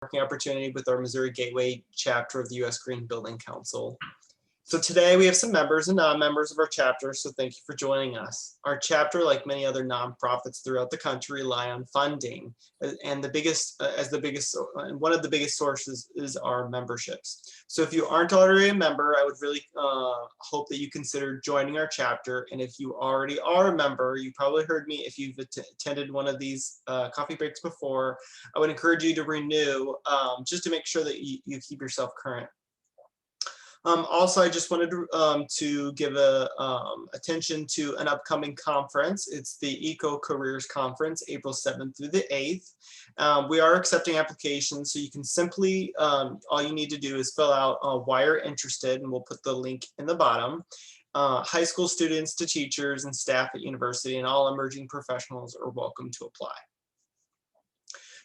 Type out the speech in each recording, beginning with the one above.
networking opportunity with our Missouri Gateway chapter of the U.S. Green Building Council. So today we have some members and non-members of our chapter, so thank you for joining us. Our chapter, like many other nonprofits throughout the country, rely on funding, and one of the biggest sources is our memberships. So if you aren't already a member, I would really hope that you consider joining our chapter. And if you already are a member, you probably heard me if you've attended one of these coffee breaks before, I would encourage you to renew just to make sure that you keep yourself current. Also, I just wanted to give attention to an upcoming conference. It's the Eco Careers Conference, April 7th through the 8th. We are accepting applications, so you can simply, all you need to do is fill out why you're interested, and we'll put the link in the bottom. High school students to teachers and staff at university and all emerging professionals are welcome to apply.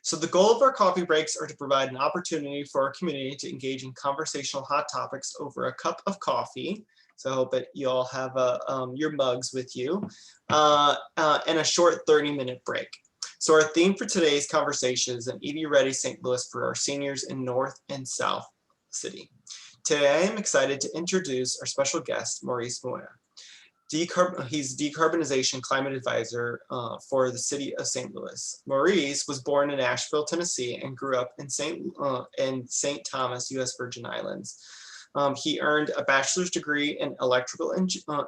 So the goal of our coffee breaks are to provide an opportunity for our community to engage in conversational hot topics over a cup of coffee. So I hope that you all have your mugs with you and a short 30-minute break. So our theme for today's conversation is an EV Ready St. Louis for our seniors in North and South City. Today, I'm excited to introduce our special guest, Maurice Muia. He's Decarbonization Climate Advisor for the city of St. Louis. Maurice was born in Asheville, Tennessee, and grew up in St. Thomas, U.S. Virgin Islands. He earned a bachelor's degree in electrical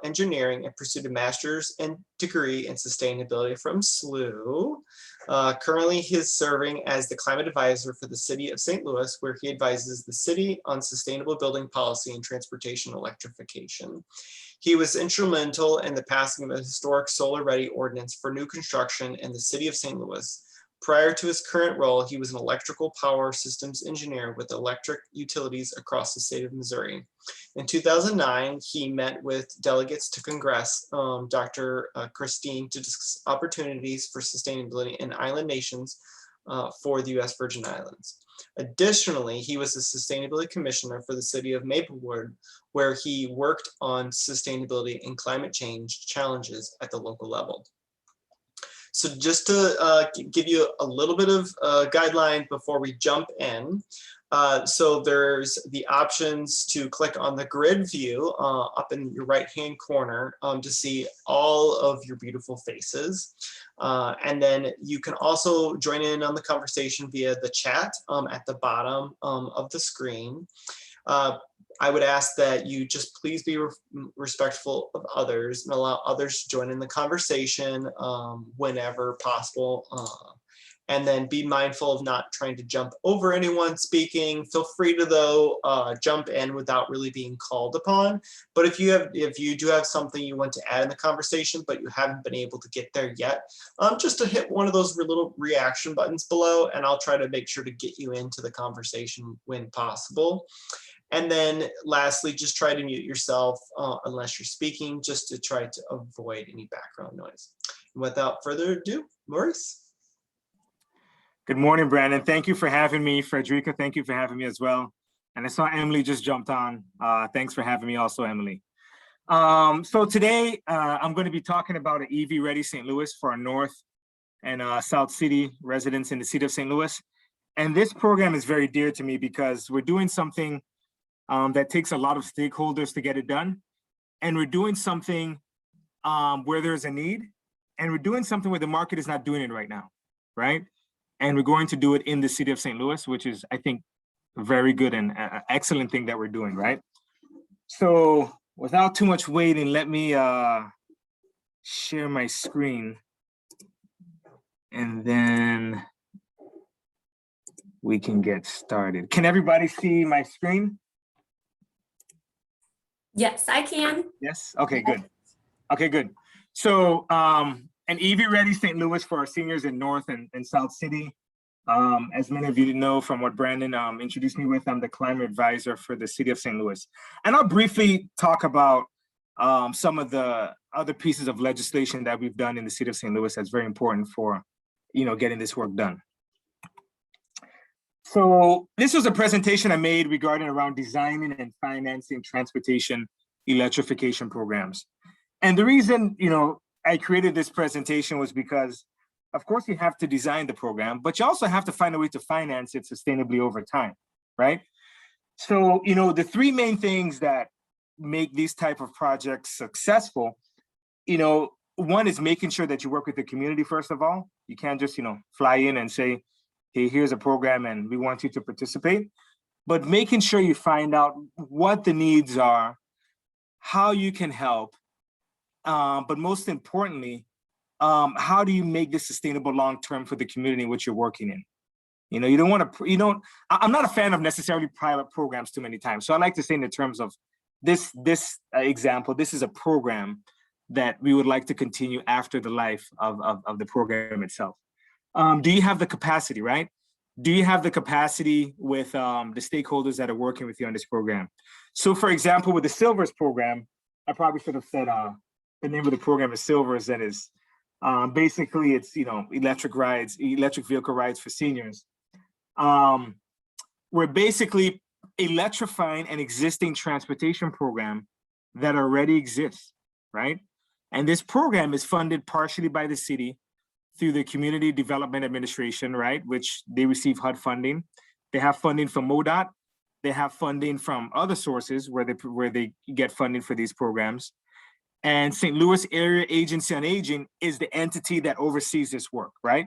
engineering and pursued a master's degree in sustainability from SLU. Currently, he is serving as the climate advisor for the city of St. Louis, where he advises the city on sustainable building policy and transportation electrification. He was instrumental in the passing of a historic solar-ready ordinance for new construction in the city of St. Louis. Prior to his current role, he was an electrical power systems engineer with electric utilities across the state of Missouri. In 2009, he met with delegates to Congress, Dr. Christine, to discuss opportunities for sustainability in island nations for the U.S. Virgin Islands. Additionally, he was a sustainability commissioner for the city of Maplewood, where he worked on sustainability and climate change challenges at the local level. So just to give you a little bit of guideline before we jump in. So there's the options to click on the grid view up in your right-hand corner to see all of your beautiful faces. And then you can also join in on the conversation via the chat at the bottom of the screen. I would ask that you just please be respectful of others and allow others to join in the conversation whenever possible. And then be mindful of not trying to jump over anyone speaking. Feel free to, though, jump in without really being called upon. But if you do have something you want to add in the conversation, but you haven't been able to get there yet, just to hit one of those little reaction buttons below, and I'll try to make sure to get you into the conversation when possible. And then lastly, just try to mute yourself unless you're speaking, just to try to avoid any background noise. And without further ado, Maurice. Good morning, Brandon. Thank you for having me. Frederica, thank you for having me as well. And I saw Emily just jumped on. Thanks for having me also, Emily. So today, I'm going to be talking about an EV Ready St. Louis for our North and South City residents in the city of St. Louis. And this program is very dear to me because we're doing something that takes a lot of stakeholders to get it done. And we're doing something where there's a need, and we're doing something where the market is not doing it right now, right? And we're going to do it in the city of St. Louis, which is, I think, a very good and excellent thing that we're doing, right? So without too much waiting, let me share my screen, and then we can get started. Can everybody see my screen? Yes, I can. Yes, okay, good. Okay, good. So an EV Ready St. Louis for our seniors in North and South City. As many of you know from what Brandon introduced me with, I'm the climate advisor for the city of St. Louis. And I'll briefly talk about some of the other pieces of legislation that we've done in the city of St. Louis that's very important for, getting this work done. So this was a presentation I made regarding around designing and financing transportation electrification programs. And the reason, I created this presentation was because of course, you have to design the program, but you also have to find a way to finance it sustainably over time, right? So, the three main things that make these type of projects successful, one is making sure that you work with the community, first of all. You can't just, fly in and say, hey, here's a program and we want you to participate. But making sure you find out what the needs are, how you can help, but most importantly, how do you make this sustainable long-term for the community in which you're working in? You don't want to, I'm not a fan of necessarily pilot programs too many times. So I like to say in the terms of this example, this is a program that we would like to continue after the life of the program itself. Do you have the capacity, right? Do you have the capacity with the stakeholders that are working with you on this program? So for example, with the Silvers program, I probably should have said the name of the program is Silvers. That is basically it's, electric vehicle rides for seniors. We're basically electrifying an existing transportation program that already exists, right? And this program is funded partially by the city through the Community Development Administration, right? Which they receive HUD funding. They have funding from MoDOT. They have funding from other sources where they get funding for these programs. And St. Louis Area Agency on Aging is the entity that oversees this work, right?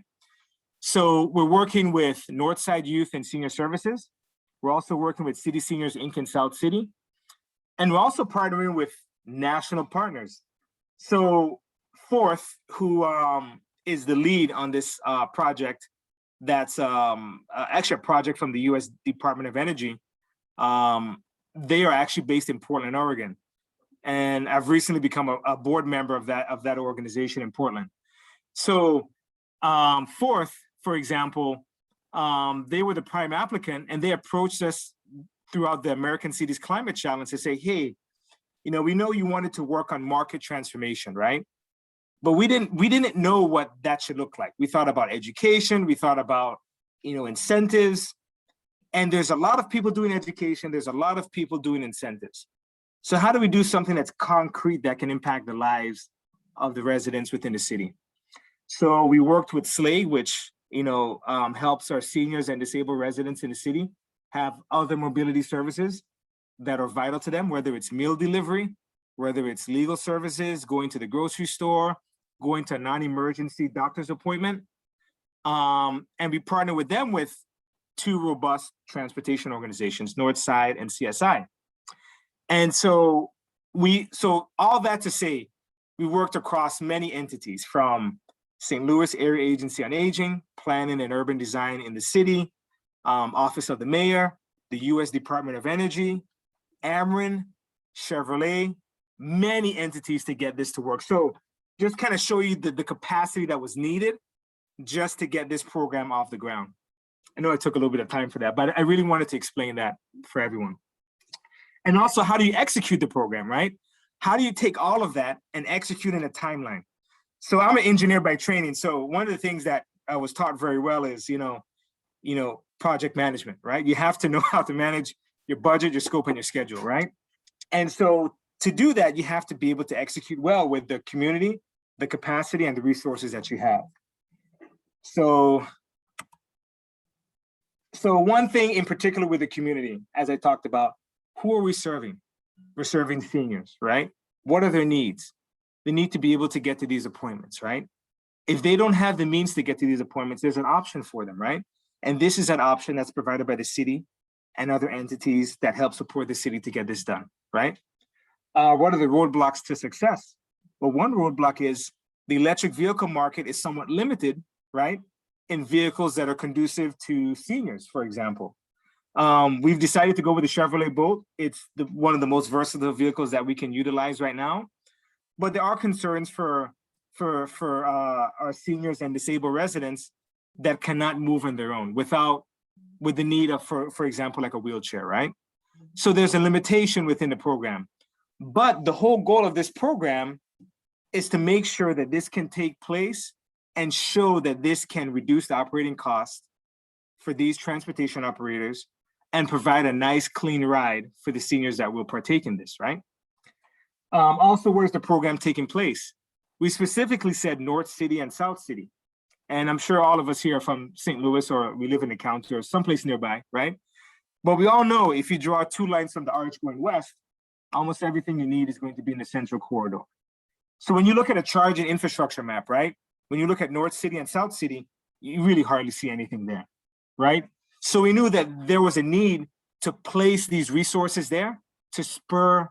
So we're working with Northside Youth and Senior Services. We're also working with City Seniors Inc. in South City. And we're also partnering with national partners. So Fourth, who is the lead on this project, that's actually a project from the US Department of Energy. They are actually based in Portland, Oregon. And I've recently become a board member of that organization in Portland. So Fourth, for example, they were the prime applicant and they approached us throughout the American Cities Climate Challenge to say, hey, we know you wanted to work on market transformation, right? But we didn't know what that should look like. We thought about education, we thought about, incentives, and there's a lot of people doing education, there's a lot of people doing incentives. So how do we do something that's concrete that can impact the lives of the residents within the city? So we worked with SLAY, which helps our seniors and disabled residents in the city have other mobility services that are vital to them, whether it's meal delivery, whether it's legal services, going to the grocery store, going to a non-emergency doctor's appointment. And we partner with them with two robust transportation organizations, Northside and CSI. And so all that to say, we worked across many entities from St. Louis Area Agency on Aging, Planning and Urban Design in the city, Office of the Mayor, the US Department of Energy, Ameren, Chevrolet, many entities to get this to work. So just kind of show you the capacity that was needed just to get this program off the ground. I know it took a little bit of time for that, but I really wanted to explain that for everyone. And also, how do you execute the program, right? How do you take all of that and execute in a timeline? So I'm an engineer by training. So one of the things that I was taught very well is, project management, right? You have to know how to manage your budget, your scope, and your schedule, right? And so to do that, you have to be able to execute well with the community, the capacity, and the resources that you have. So one thing in particular with the community, as I talked about, who are we serving? We're serving seniors, right? What are their needs? They need to be able to get to these appointments, right? If they don't have the means to get to these appointments, there's an option for them, right? And this is an option that's provided by the city and other entities that help support the city to get this done, right? What are the roadblocks to success? Well, one roadblock is the electric vehicle market is somewhat limited, right? In vehicles that are conducive to seniors, for example. We've decided to go with the Chevrolet Bolt. It's one of the most versatile vehicles that we can utilize right now. But there are concerns for our seniors and disabled residents that cannot move on their own with the need of, for example, like a wheelchair, right? So there's a limitation within the program. But the whole goal of this program is to make sure that this can take place and show that this can reduce the operating cost for these transportation operators and provide a nice, clean ride for the seniors that will partake in this, right? Also, where's the program taking place? We specifically said North City and South City. And I'm sure all of us here are from St. Louis, or we live in the county or someplace nearby, right? But we all know if you draw 2 lines from the arch going west, almost everything you need is going to be in the central corridor. So when you look at a charging infrastructure map, right? When you look at North City and South City, you really hardly see anything there, right? So we knew that there was a need to place these resources there to spur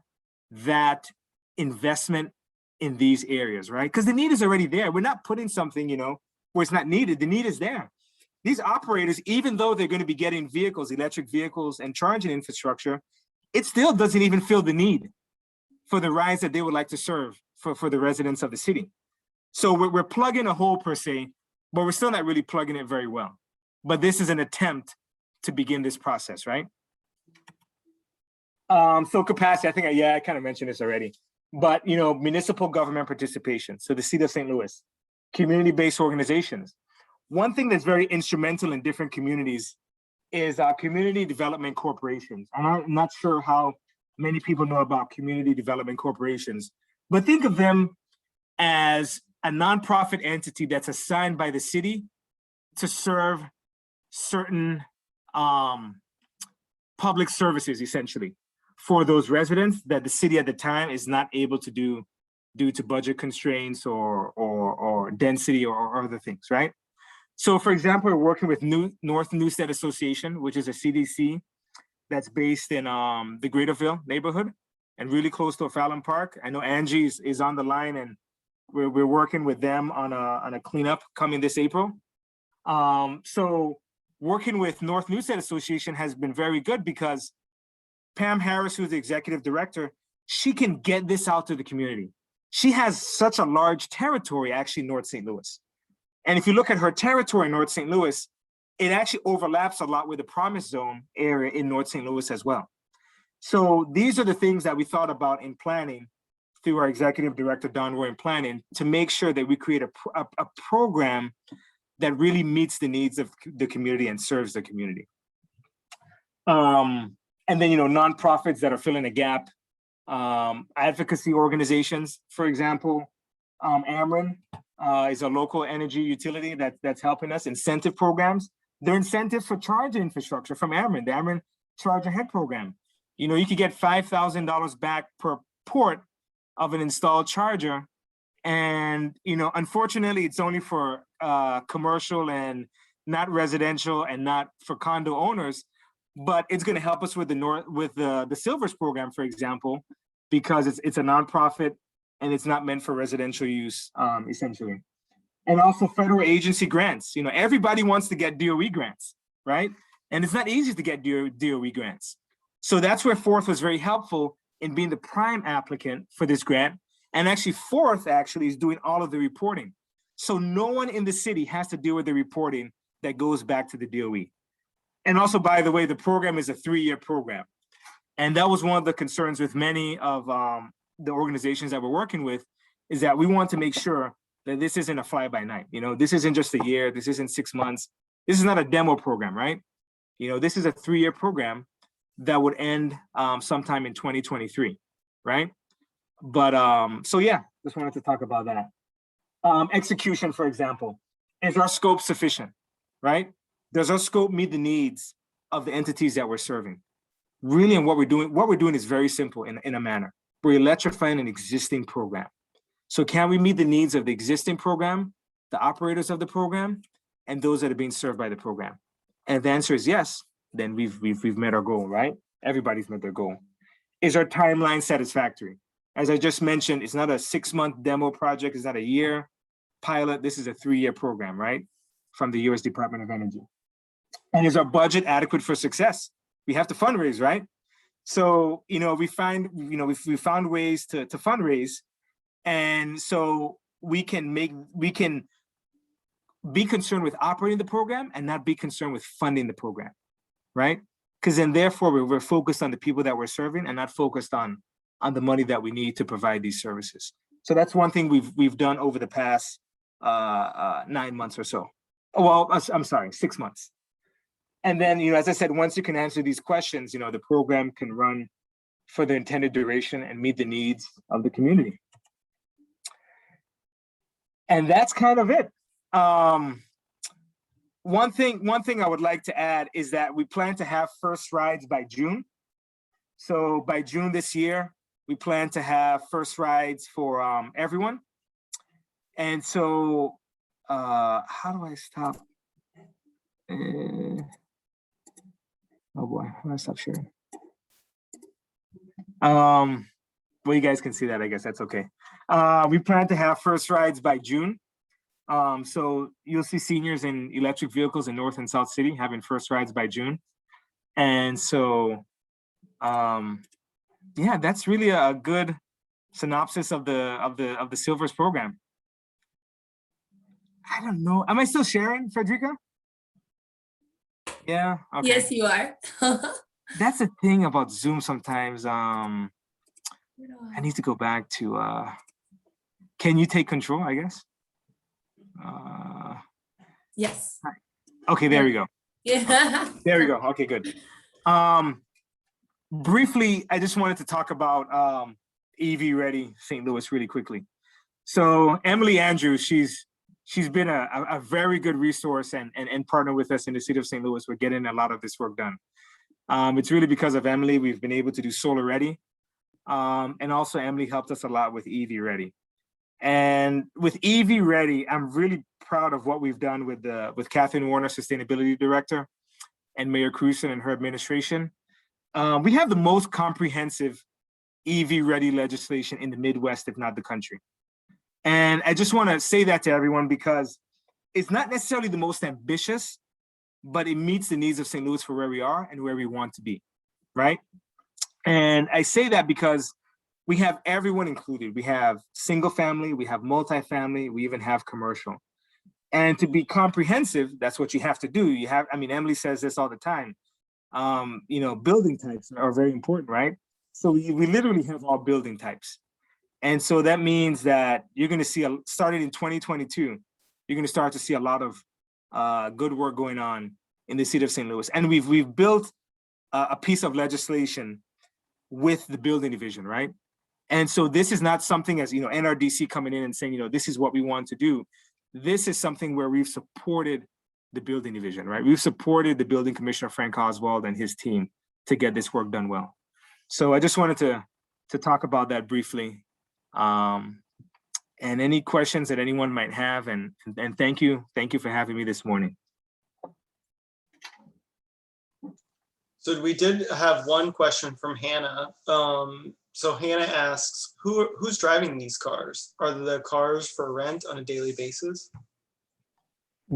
that investment in these areas, right? Because the need is already there. We're not putting something, where it's not needed. The need is there. These operators, even though they're going to be getting vehicles, electric vehicles and charging infrastructure, it still doesn't even fill the need for the rides that they would like to serve for the residents of the city. So we're plugging a hole per se, but we're still not really plugging it very well. But this is an attempt to begin this process, right? So capacity, I think, I kind of mentioned this already, but, municipal government participation. So the city of St. Louis, community-based organizations. One thing that's very instrumental in different communities is community development corporations. And I'm not sure how many people know about community development corporations, but think of them as a nonprofit entity that's assigned by the city to serve certain public services, essentially, for those residents that the city at the time is not able to do due to budget constraints or density or other things, right? So for example, we're working with North Newstead Association, which is a CDC that's based in the Greaterville neighborhood and really close to O'Fallon Park. I know Angie is on the line, and we're working with them on a cleanup coming this April. So working with North Newstead Association has been very good because Pam Harris, who's the executive director, she can get this out to the community. She has such a large territory, actually, North St. Louis. And if you look at her territory in North St. Louis, it actually overlaps a lot with the Promise Zone area in North St. Louis as well. So these are the things that we thought about in planning through our executive director, Don Roy, in planning, to make sure that we create a program that really meets the needs of the community and serves the community. And then, nonprofits that are filling a gap, advocacy organizations, for example, Ameren is a local energy utility that's helping us, incentive programs. There are incentives for charging infrastructure from Ameren, the Ameren Charge Ahead program. You could get $5,000 back per port of an installed charger. And, unfortunately, it's only for commercial and not residential and not for condo owners, but it's going to help us with the Silvers program, for example, because it's a nonprofit and it's not meant for residential use, essentially. And also federal agency grants. Everybody wants to get DOE grants, right? And it's not easy to get DOE grants. So that's where Fourth was very helpful in being the prime applicant for this grant. And actually Fourth is doing all of the reporting. So no one in the city has to deal with the reporting that goes back to the DOE. And also, by the way, the program is a 3-year program. And that was one of the concerns with many of the organizations that we're working with, is that we want to make sure that this isn't a fly-by-night. This isn't just a year, this isn't 6 months. This is not a demo program, right? This is a 3-year program that would end sometime in 2023, right? But so yeah, just wanted to talk about that. Execution, for example, is our scope sufficient, right? Does our scope meet the needs of the entities that we're serving? Really, and what we're doing is very simple in a manner. We're electrifying an existing program. So can we meet the needs of the existing program, the operators of the program, and those that are being served by the program? And if the answer is yes, then we've met our goal, right? Everybody's met their goal. Is our timeline satisfactory? As I just mentioned, it's not a 6-month demo project, it's not a year pilot, this is a 3-year program, right? From the US Department of Energy. And is our budget adequate for success? We have to fundraise, right? So, we found ways to fundraise. And so we can be concerned with operating the program and not be concerned with funding the program, right? Because then therefore we're focused on the people that we're serving and not focused on the money that we need to provide these services. So that's one thing we've done over the past 9 months or so. Well, I'm sorry, 6 months. And then, as I said, once you can answer these questions, the program can run for the intended duration and meet the needs of the community. And that's kind of it. one thing I would like to add is that we plan to have first rides by June. So by June this year, we plan to have first rides for everyone. And so, how do I stop? Oh boy, how do I stop sharing? Well, you guys can see that, I guess that's okay. We plan to have first rides by June. So you'll see seniors in electric vehicles in North and South City having first rides by June. And so, yeah, that's really a good synopsis of the Silvers program. I don't know. Am I still sharing, Frederica? Yeah. Okay. Yes, you are. That's the thing about Zoom sometimes. I need to go back to. Can you take control? I guess. Yes. Okay. There we go. Yeah. There we go. Okay. Good. Briefly, I just wanted to talk about EV Ready St. Louis really quickly. So Emily Andrews, she's been a very good resource and partner with us in the city of St. Louis. We're getting a lot of this work done. It's really because of Emily we've been able to do Solar Ready. And also Emily helped us a lot with EV Ready. And with EV Ready, I'm really proud of what we've done with Kathleen Warner, Sustainability Director, and Mayor Cruson and her administration. We have the most comprehensive EV Ready legislation in the Midwest, if not the country. And I just want to say that to everyone because it's not necessarily the most ambitious, but it meets the needs of St. Louis for where we are and where we want to be, right? And I say that because we have everyone included. We have single family, we have multifamily, we even have commercial. And to be comprehensive, that's what you have to do. You have, I mean, Emily says this all the time. You know, building types are very important, right? So we literally have all building types. And so that means that you're going to see, starting in 2022, you're going to start to see a lot of good work going on in the city of St. Louis. And we've built a piece of legislation with the building division, right? And so this is not something as, you know, NRDC coming in and saying, you know, this is what we want to do. This is something where we've supported the building division, right? We've supported the building commissioner, Frank Oswald, and his team to get this work done well. So I just wanted to talk about that briefly. And any questions that anyone might have, and thank you for having me this morning. So we did have one question from Hannah. So Hannah asks, who's driving these cars? Are the cars for rent on a daily basis?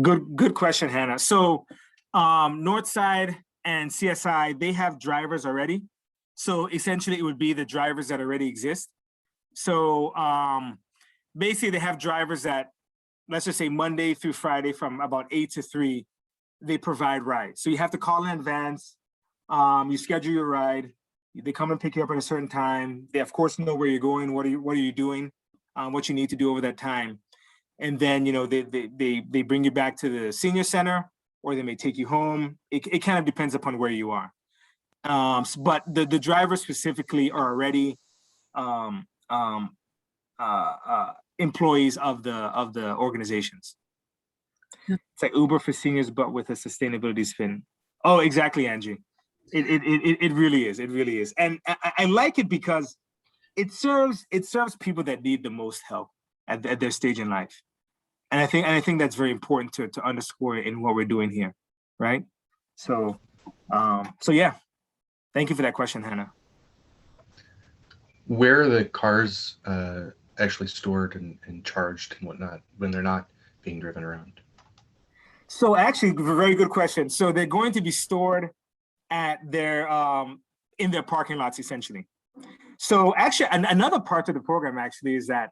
Good question, Hannah. So Northside and CSI, they have drivers already. So essentially it would be the drivers that already exist. So basically they have drivers that, let's just say Monday through Friday from about 8 to 3, they provide rides. So you have to call in advance, you schedule your ride, they come and pick you up at a certain time. They of course know where you're going, what are you doing, what you need to do over that time. And then, you know, they bring you back to the senior center, or they may take you home. It kind of depends upon where you are. But the drivers specifically are already employees of the organizations. It's like Uber for seniors, but with a sustainability spin. Oh, exactly, Angie. It really is. It really is. And I like it because it serves people that need the most help at their stage in life. And I think that's very important to underscore in what we're doing here, right? So yeah, thank you for that question, Hannah. Where are the cars actually stored and charged and whatnot when they're not being driven around? So actually, very good question. So they're going to be stored at their in their parking lots, essentially. So actually, another part of the program actually is that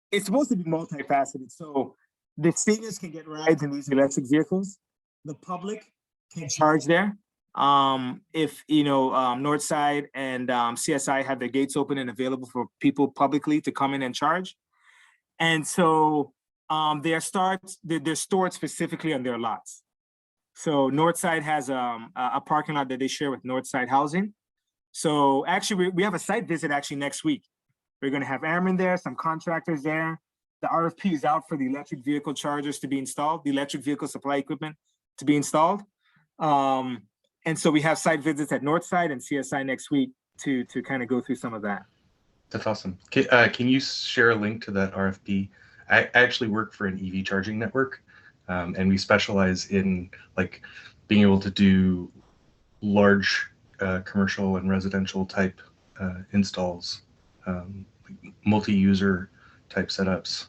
it's supposed to be multifaceted. So the seniors can get rides in these electric vehicles. The public can charge there. If you know Northside and CSI have their gates open and available for people publicly to come in and charge. And so they're stored specifically on their lots. So Northside has a parking lot that they share with Northside Housing. So actually we have a site visit actually next week. We're going to have airmen there, some contractors there. The RFP is out for the electric vehicle chargers to be installed, the electric vehicle supply equipment to be installed. And so we have site visits at Northside and CSI next week to kind of go through some of that. That's awesome. Can you share a link to that RFP? I actually work for an EV charging network, and we specialize in like being able to do large commercial and residential type installs, multi-user type setups.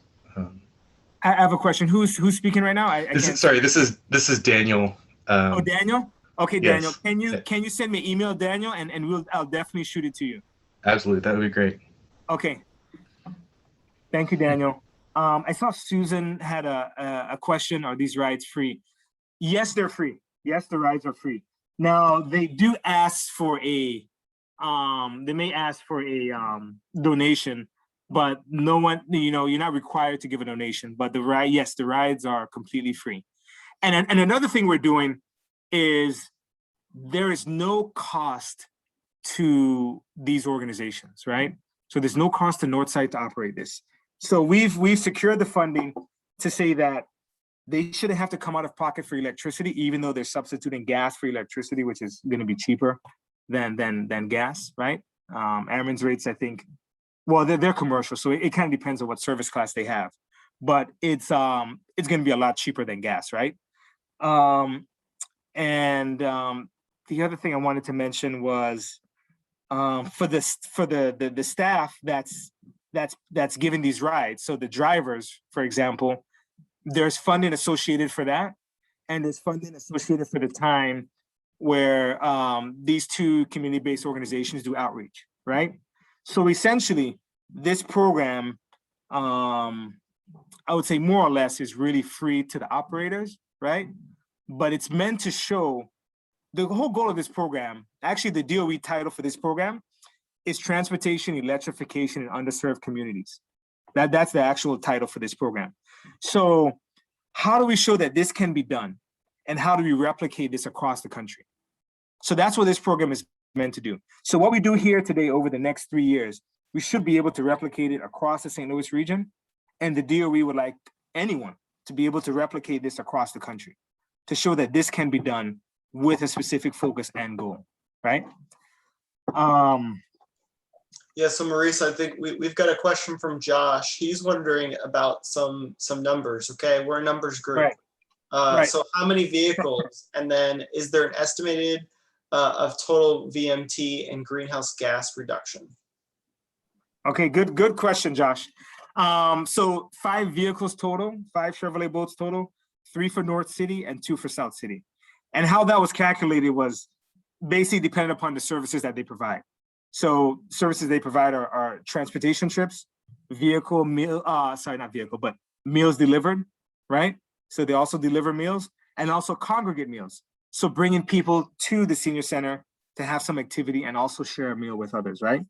I have a question. Who's speaking right now? This is Daniel. Oh, Daniel. Okay, yes. Daniel. Can you send me an email, Daniel, and I'll definitely shoot it to you. Absolutely, that would be great. Okay. Thank you, Daniel. I saw Susan had a question. Are these rides free? Yes, they're free. Yes, the rides are free. Now they do ask for a donation, but no one, you're not required to give a donation. But the rides are completely free. And another thing we're doing is there is no cost to these organizations, right? So there's no cost to Northside to operate this. So we've secured the funding to say that they shouldn't have to come out of pocket for electricity, even though they're substituting gas for electricity, which is going to be cheaper than gas, right? Airman's rates, I think, well, they're commercial, so it kind of depends on what service class they have, but it's going to be a lot cheaper than gas, right? The other thing I wanted to mention was for the staff that's giving these rides. So the drivers, for example, there's funding associated for that, and there's funding associated for the time where these two community-based organizations do outreach, right? So essentially, this program, I would say more or less, is really free to the operators, right? But it's meant to show the whole goal of this program. Actually, the DOE title for this program is Transportation, Electrification in Underserved Communities. That's the actual title for this program. So how do we show that this can be done? And how do we replicate this across the country? So that's what this program is meant to do. So what we do here today over the next 3 years, we should be able to replicate it across the St. Louis region. And the DOE would like anyone to be able to replicate this across the country to show that this can be done with a specific focus and goal, right? Yeah, so Maurice, I think we've got a question from Josh. He's wondering about some numbers, okay? We're a numbers group. Right. So how many vehicles? And then is there an estimated of total VMT and greenhouse gas reduction? Okay, good question, Josh. So 5 vehicles total, 5 Chevrolet boats total, 3 for North City and 2 for South City. And how that was calculated was basically dependent upon the services that they provide. So services they provide are transportation trips, meals delivered, right? So they also deliver meals and also congregate meals. So bringing people to the senior center to have some activity and also share a meal with others, right?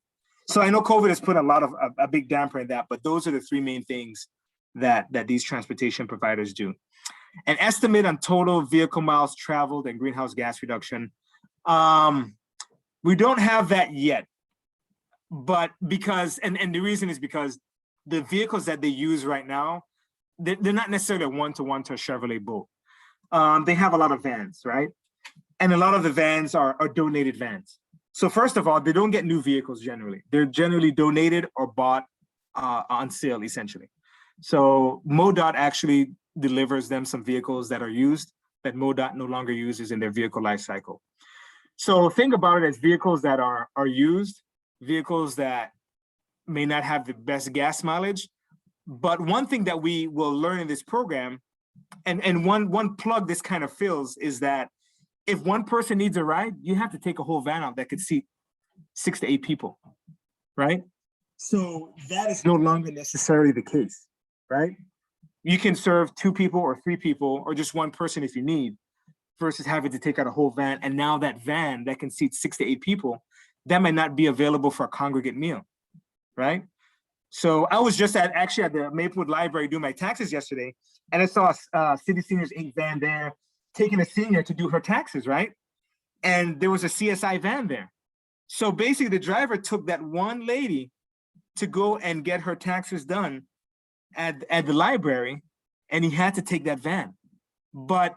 So I know COVID has put a big damper in that, but those are the 3 main things that these transportation providers do. An estimate on total vehicle miles traveled and greenhouse gas reduction. We don't have that yet, but because, and the reason is because the vehicles that they use right now, they're not necessarily a one-to-one to a Chevrolet boat. They have a lot of vans, right? And a lot of the vans are donated vans. So first of all, they don't get new vehicles generally. They're generally donated or bought on sale, essentially. So MoDOT actually delivers them some vehicles that are used that MoDOT no longer uses in their vehicle life cycle. So think about it as vehicles that are used, vehicles that may not have the best gas mileage. But one thing that we will learn in this program, and one plug this kind of fills, is that if one person needs a ride, you have to take a whole van out that could seat 6 to 8 people, right? So that is no longer necessarily the case, right? You can serve 2 people or 3 people or just 1 person if you need, versus having to take out a whole van. And now that van that can seat 6 to 8 people, that might not be available for a congregate meal, right? So I was just actually at the Maplewood Library doing my taxes yesterday, and I saw City Seniors Inc. van there taking a senior to do her taxes, right? And there was a CSI van there. So basically the driver took that one lady to go and get her taxes done at the library, and he had to take that van. But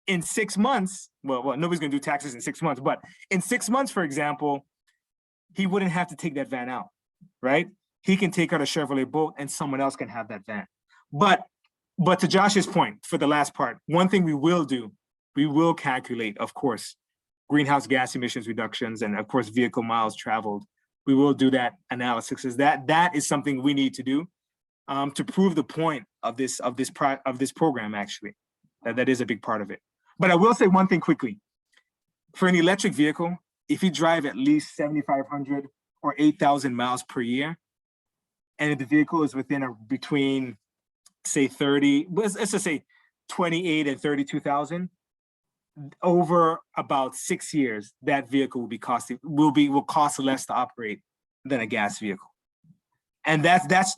in 6 months, well, nobody's gonna do taxes in 6 months, but in 6 months, for example, he wouldn't have to take that van out, right? He can take out a Chevrolet Bolt and someone else can have that van. But to Josh's point, for the last part, one thing we will do, we will calculate, of course, greenhouse gas emissions reductions and of course, vehicle miles traveled. We will do that analysis, because that is something we need to do to prove the point of this program, actually. That is a big part of it. But I will say one thing quickly. For an electric vehicle, if you drive at least 7,500 or 8,000 miles per year, and if the vehicle is within between, say, 30, let's just say 28 and 32,000, over about 6 years, that vehicle will cost less to operate than a gas vehicle. And that's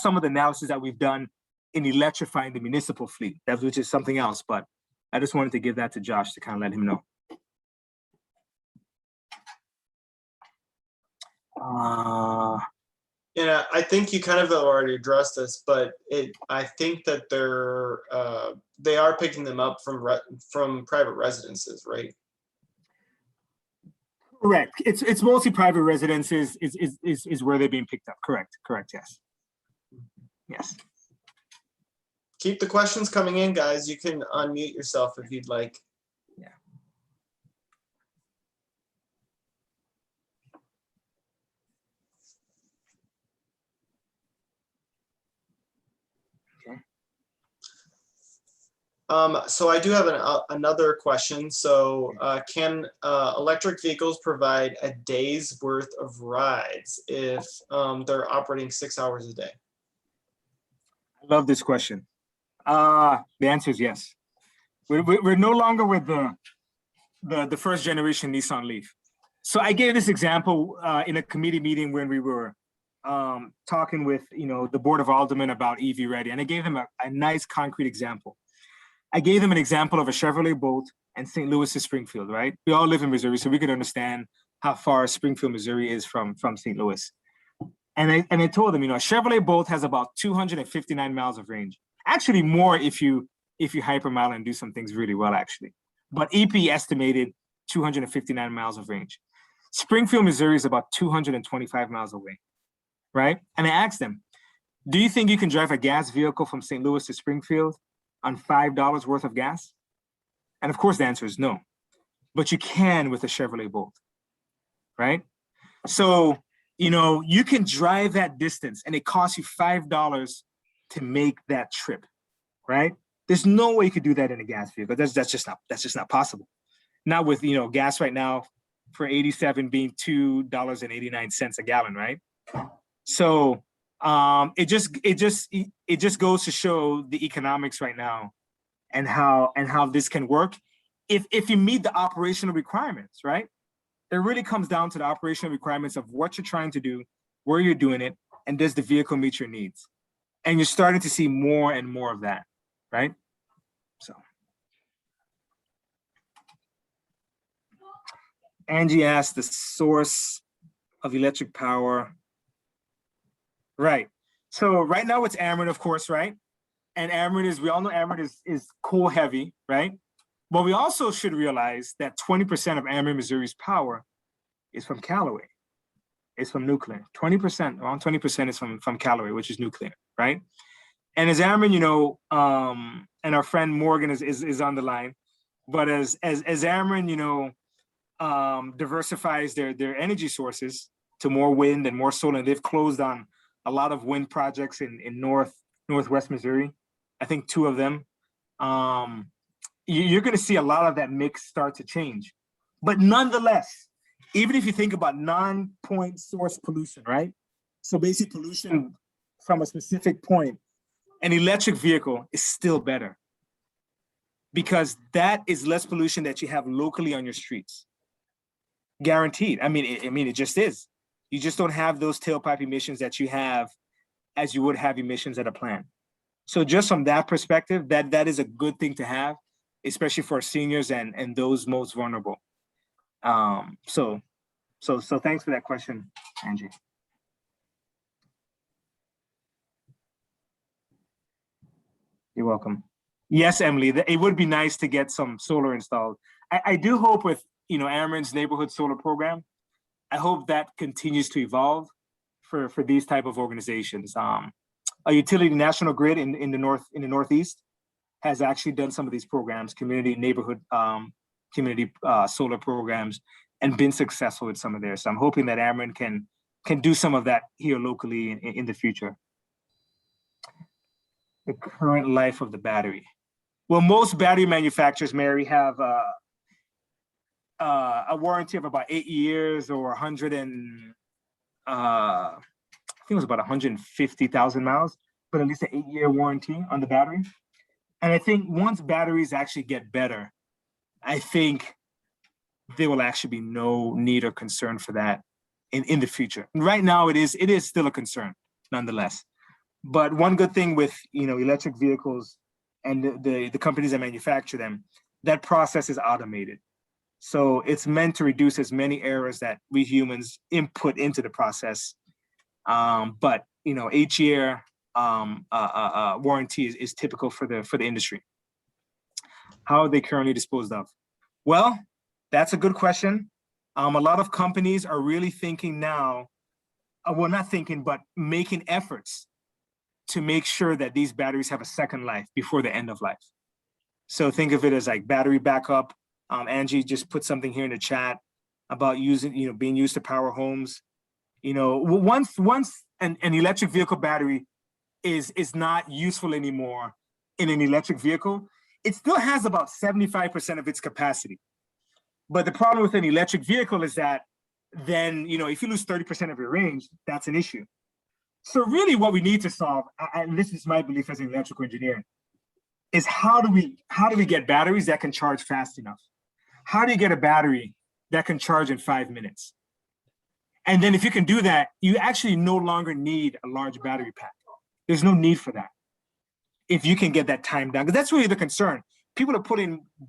some of the analysis that we've done in electrifying the municipal fleet, which is something else. But I just wanted to give that to Josh to kind of let him know. Yeah, I think you kind of have already addressed this, but I think that they are picking them up from private residences, right? Correct. It's mostly private residences is where they're being picked up. Correct. Yes. Yes. Keep the questions coming in, guys. You can unmute yourself if you'd like. Yeah. So I do have another question. So can electric vehicles provide a day's worth of rides if they're operating 6 hours a day? I love this question. The answer is yes. We're no longer with the first generation Nissan Leaf. So I gave this example in a committee meeting when we were talking with the Board of Aldermen about EV ready, and I gave them a nice concrete example. I gave them an example of a Chevrolet Bolt and St. Louis to Springfield, right? We all live in Missouri, so we could understand how far Springfield, Missouri is from St. Louis. And I told them, a Chevrolet Bolt has about 259 miles of range. Actually more if you hypermile and do some things really well, actually. But EP estimated 259 miles of range. Springfield, Missouri is about 225 miles away, right? And I asked them, do you think you can drive a gas vehicle from St. Louis to Springfield on $5 worth of gas? And of course the answer is no, but you can with a Chevrolet Bolt, right? So, you can drive that distance and it costs you $5 to make that trip, right? There's no way you could do that in a gas vehicle. That's just not possible. Not with, gas right now for 87 being $2.89 a gallon, right? So it just goes to show the economics right now and how this can work if you meet the operational requirements, right? It really comes down to the operational requirements of what you're trying to do, where you're doing it, and does the vehicle meet your needs? And you're starting to see more and more of that, right? So Angie asked the source of electric power. Right. So right now it's Ameren, of course, right? And Ameren we all know Ameren is coal heavy, right? But we also should realize that 20% of Ameren, Missouri's power is from Callaway. It's from nuclear. 20%, around 20% is from Callaway, which is nuclear, right? And as Ameren, and our friend Morgan is on the line, but as Ameren, diversifies their energy sources to more wind and more solar, and they've closed on a lot of wind projects in northwest Missouri. I think 2 of them. You're going to see a lot of that mix start to change. But nonetheless, even if you think about non-point source pollution, right? So basic pollution from a specific point, an electric vehicle is still better because that is less pollution that you have locally on your streets. Guaranteed. It just is. You just don't have those tailpipe emissions that you have as you would have emissions at a plant. So just from that perspective, that is a good thing to have, especially for seniors and those most vulnerable. So thanks for that question, Angie. You're welcome. Yes, Emily, it would be nice to get some solar installed. I do hope with, Ameren's neighborhood solar program, I hope that continues to evolve for these type of organizations. A utility national grid in the Northeast has actually done some of these programs, neighborhood community solar programs, and been successful with some of theirs. So I'm hoping that Ameren can do some of that here locally in the future. The current life of the battery. Well, most battery manufacturers, Mary, have a warranty of about 8 years or 100 and I think it was about 150,000 miles, but at least an 8-year warranty on the battery. And I think once batteries actually get better, I think there will actually be no need or concern for that in the future. Right now, it is still a concern, nonetheless. But one good thing with electric vehicles and the companies that manufacture them, that process is automated. So it's meant to reduce as many errors that we humans input into the process. But 8-year warranty is typical for the industry. How are they currently disposed of? Well, that's a good question. A lot of companies are really thinking now, well, not thinking, but making efforts to make sure that these batteries have a second life before the end of life. So think of it as like battery backup. Angie just put something here in the chat about being used to power homes. Once an electric vehicle battery is not useful anymore in an electric vehicle, it still has about 75% of its capacity. But the problem with an electric vehicle is that then, if you lose 30% of your range, that's an issue. So really what we need to solve, and this is my belief as an electrical engineer, is how do we get batteries that can charge fast enough? How do you get a battery that can charge in 5 minutes? And then if you can do that, you actually no longer need a large battery pack. There's no need for that. If you can get that time down, because that's really the concern. People are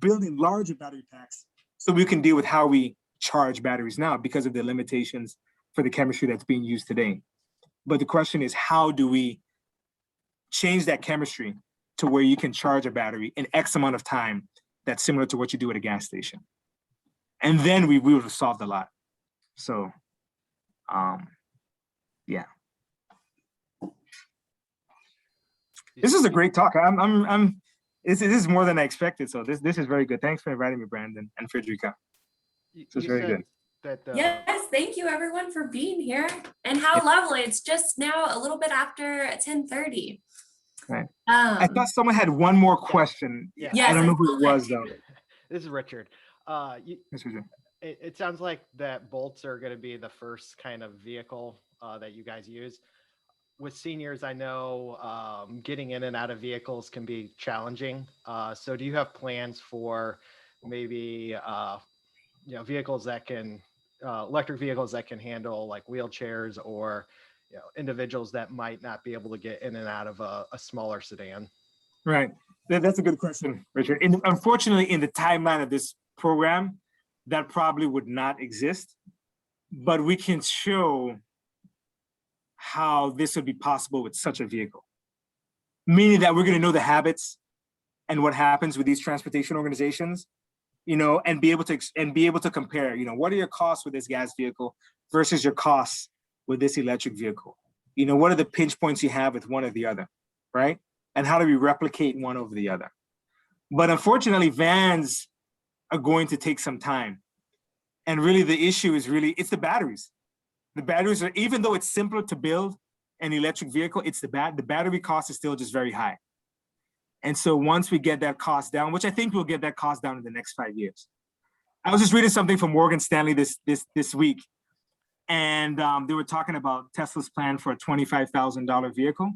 building larger battery packs so we can deal with how we charge batteries now because of the limitations for the chemistry that's being used today. But the question is, how do we change that chemistry to where you can charge a battery in X amount of time that's similar to what you do at a gas station? And then we would have solved a lot. So, yeah. This is a great talk. This is more than I expected. So this is very good. Thanks for inviting me, Brandon and Frederica. This is very good. Yes, thank you everyone for being here. And how lovely. It's just now a little bit after 10:30. Right. I thought someone had one more question. Yeah. Yes, I don't know who it was though. This is Richard. It sounds like that bolts are going to be the first kind of vehicle that you guys use. With seniors, I know getting in and out of vehicles can be challenging. So do you have plans for maybe vehicles that can electric vehicles that can handle like wheelchairs or individuals that might not be able to get in and out of a smaller sedan? Right. That's a good question, Richard. And unfortunately, in the timeline of this program, that probably would not exist. But we can show how this would be possible with such a vehicle. Meaning that we're going to know the habits and what happens with these transportation organizations, and be able to compare, what are your costs with this gas vehicle versus your costs with this electric vehicle? What are the pinch points you have with one or the other, right? And how do we replicate one over the other? But unfortunately, vans are going to take some time. And really the issue is it's the batteries. The batteries are, even though it's simpler to build an electric vehicle, the battery cost is still just very high. And so once we get that cost down, which I think we'll get that cost down in the next 5 years. I was just reading something from Morgan Stanley this week, and they were talking about Tesla's plan for a $25,000 vehicle.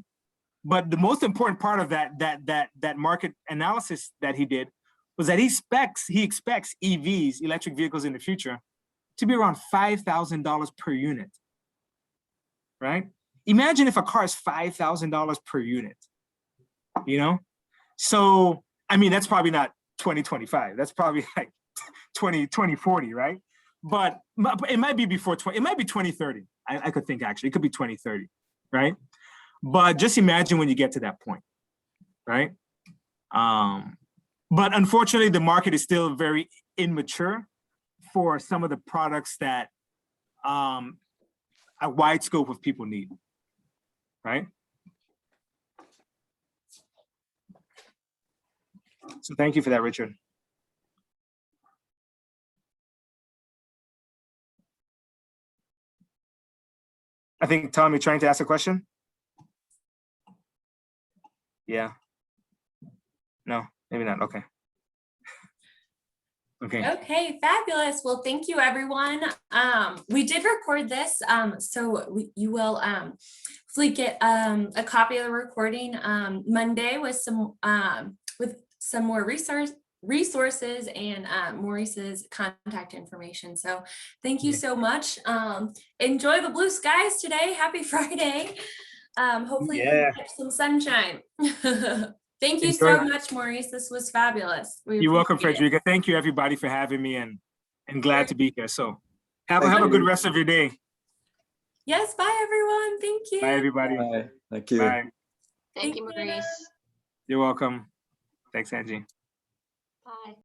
But the most important part of that market analysis that he did was that he expects EVs, electric vehicles in the future, to be around $5,000 per unit, right? Imagine if a car is $5,000 per unit, So, that's probably not 2025. That's probably like 2040, right? But it might be before it might be 2030. I could think actually, it could be 2030, right? But just imagine when you get to that point, right? But unfortunately, the market is still very immature for some of the products that a wide scope of people need, right? So thank you for that, Richard. I think, Tom, you're trying to ask a question? Yeah. No, maybe not. Okay. Okay. Okay, fabulous. Well, thank you, everyone. We did record this, so you will hopefully get a copy of the recording Monday with some more resources and Maurice's contact information. So thank you so much. Enjoy the blue skies today. Happy Friday. Hopefully you can catch some sunshine. Thank you so much, Maurice. This was fabulous. You're welcome, Frederica. Thank you, everybody, for having me, and glad to be here. So have a good rest of your day. Yes, bye, everyone. Thank you. Bye, everybody. Bye. Thank you. Bye. Thank you, Maurice. You're welcome. Thanks, Angie. Bye.